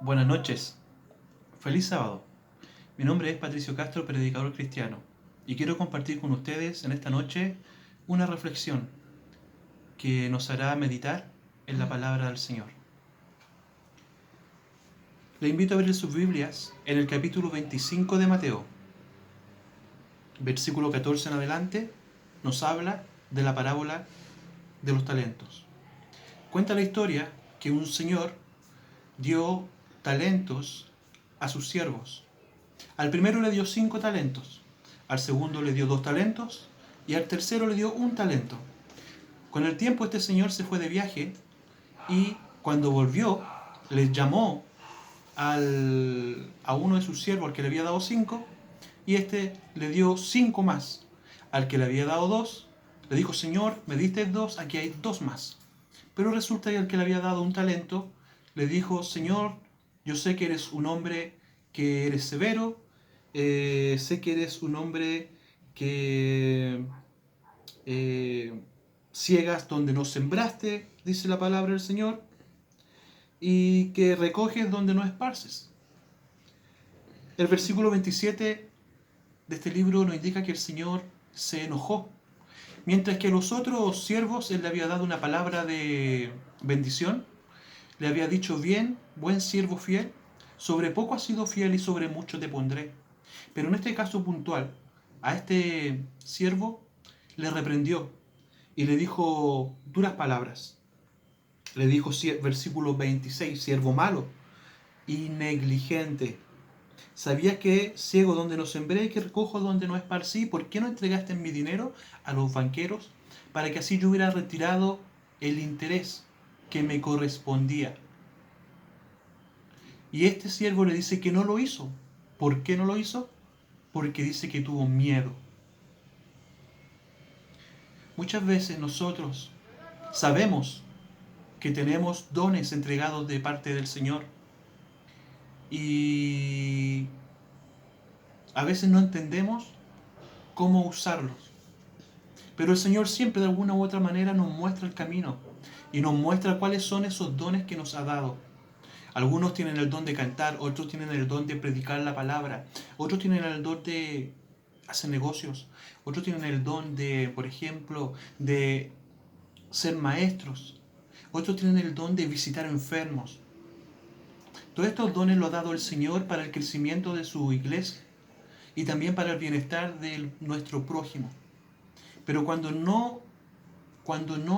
Buenas noches, feliz sábado. Mi nombre es Patricio Castro, predicador cristiano, y quiero compartir con ustedes en esta noche una reflexión que nos hará meditar en la palabra del Señor. Le invito a abrir sus Biblias en el capítulo 25 de Mateo. Versículo 14 en adelante nos habla de la parábola de los talentos. Cuenta la historia que un señor dio talentos a sus siervos. Al primero le dio 5 talentos, al segundo le dio 2 talentos y al tercero le dio 1 talento. Con el tiempo este señor se fue de viaje y cuando volvió les llamó a uno de sus siervos al que le había dado 5 y este le dio 5 más. Al que le había dado 2 le dijo: Señor, me diste 2, aquí hay 2 más. Pero resulta que al que le había dado 1 talento le dijo: Señor, yo sé que eres un hombre que eres severo, sé que eres un hombre que ciegas donde no sembraste, dice la palabra del Señor, y que recoges donde no esparces. El versículo 27 de este libro nos indica que el Señor se enojó. Mientras que a los otros siervos Él le había dado una palabra de bendición, le había dicho: bien, buen siervo fiel, sobre poco has sido fiel y sobre mucho te pondré. Pero en este caso puntual, a este siervo le reprendió y le dijo duras palabras. Le dijo, versículo 26, siervo malo y negligente. ¿Sabías que ciego donde no sembré y que recojo donde no esparcí? ¿Por qué no entregaste mi dinero a los banqueros para que así yo hubiera retirado el interés que me correspondía? Y este siervo le dice que no lo hizo. ¿Por qué no lo hizo? Porque dice que tuvo miedo. Muchas veces nosotros sabemos que tenemos dones entregados de parte del Señor y a veces no entendemos cómo usarlos. Pero el Señor siempre de alguna u otra manera nos muestra el camino y nos muestra cuáles son esos dones que nos ha dado. Algunos tienen el don de cantar, otros tienen el don de predicar la palabra, otros tienen el don de hacer negocios, otros tienen el don de, por ejemplo, de ser maestros, otros tienen el don de visitar enfermos. Todos estos dones los ha dado el Señor para el crecimiento de su iglesia y también para el bienestar de nuestro prójimo. Pero cuando no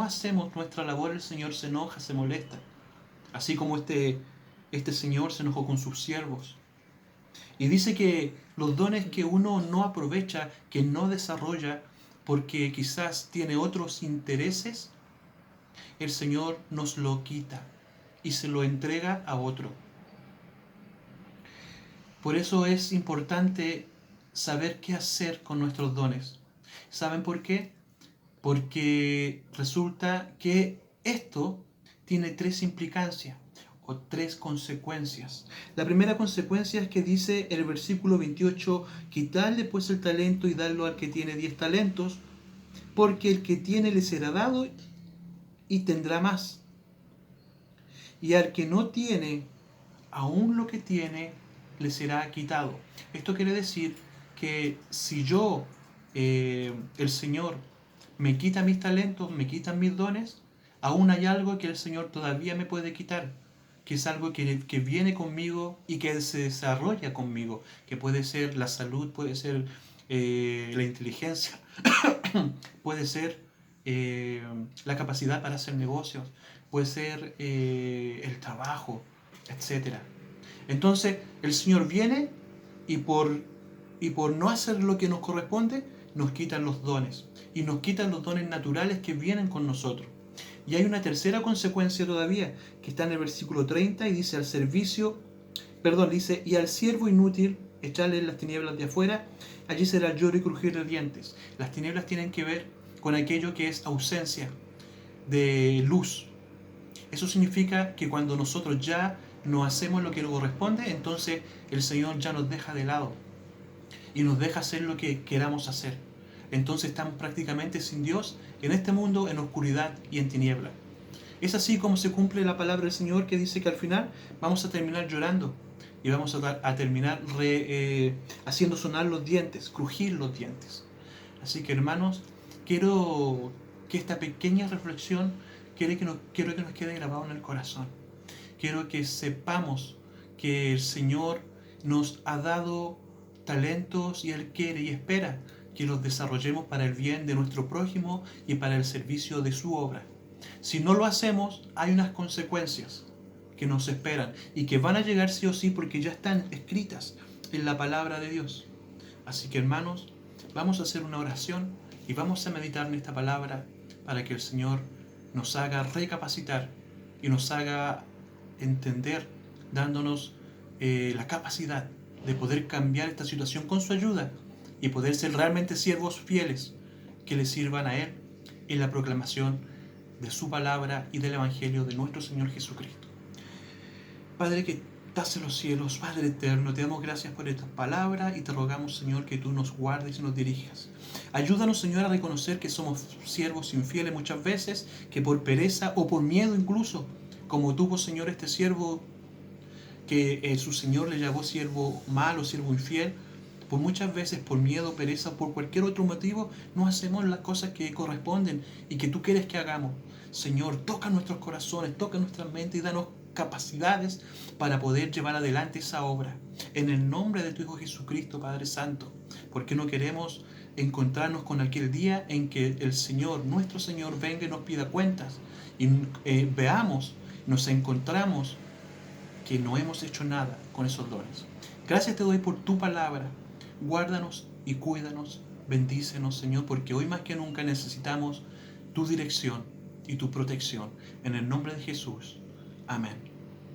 hacemos nuestra labor, el Señor se enoja, se molesta. Así como este señor se enojó con sus siervos. Y dice que los dones que uno no aprovecha, que no desarrolla, porque quizás tiene otros intereses, el Señor nos lo quita y se lo entrega a otro. Por eso es importante saber qué hacer con nuestros dones. ¿Saben por qué? Porque resulta que esto tiene 3 implicancias o 3 consecuencias. La primera consecuencia es que dice el versículo 28, quitarle pues el talento y darlo al que tiene 10 talentos, porque el que tiene le será dado y tendrá más. Y al que no tiene, aún lo que tiene, le será quitado. Esto quiere decir que si yo, el Señor, me quita mis talentos, me quitan mis dones, aún hay algo que el Señor todavía me puede quitar, que es algo que viene conmigo y que se desarrolla conmigo, que puede ser la salud, puede ser la inteligencia, puede ser la capacidad para hacer negocios, puede ser el trabajo, etcétera. Entonces el Señor viene y por no hacer lo que nos corresponde, nos quitan los dones. Y nos quitan los dones naturales que vienen con nosotros. Y hay una tercera consecuencia todavía, que está en el versículo 30 y dice: dice, y al siervo inútil, echarle en las tinieblas de afuera, allí será el lloro y crujir de dientes. Las tinieblas tienen que ver con aquello que es ausencia de luz. Eso significa que cuando nosotros ya no hacemos lo que nos corresponde, entonces el Señor ya nos deja de lado y nos deja hacer lo que queramos hacer. Entonces estamos prácticamente sin Dios en este mundo, en oscuridad y en tiniebla. Es así como se cumple la palabra del Señor que dice que al final vamos a terminar llorando y vamos a terminar haciendo sonar los dientes, crujir los dientes. Así que hermanos, quiero que esta pequeña reflexión quiero que nos quede grabado en el corazón. Quiero que sepamos que el Señor nos ha dado talentos y Él quiere y espera que los desarrollemos para el bien de nuestro prójimo y para el servicio de su obra. Si no lo hacemos, hay unas consecuencias que nos esperan y que van a llegar sí o sí porque ya están escritas en la palabra de Dios. Así que hermanos, vamos a hacer una oración y vamos a meditar en esta palabra para que el Señor nos haga recapacitar y nos haga entender, dándonos la capacidad de poder cambiar esta situación con su ayuda y poder ser realmente siervos fieles que le sirvan a Él en la proclamación de su palabra y del Evangelio de nuestro Señor Jesucristo. Padre que estás en los cielos, Padre eterno, te damos gracias por esta palabra y te rogamos, Señor, que tú nos guardes y nos dirijas. Ayúdanos, Señor, a reconocer que somos siervos infieles muchas veces, que por pereza o por miedo incluso, como tuvo, Señor, este siervo que su Señor le llamó siervo malo, siervo infiel, por muchas veces por miedo, pereza o por cualquier otro motivo, no hacemos las cosas que corresponden y que tú quieres que hagamos. Señor, toca nuestros corazones, toca nuestras mentes y danos capacidades para poder llevar adelante esa obra. En el nombre de tu Hijo Jesucristo, Padre Santo, porque no queremos encontrarnos con aquel día en que el Señor, nuestro Señor, venga y nos pida cuentas y veamos, nos encontramos que no hemos hecho nada con esos dones. Gracias te doy por tu palabra. Guárdanos y cuídanos. Bendícenos, Señor, porque hoy más que nunca necesitamos tu dirección y tu protección. En el nombre de Jesús. Amén.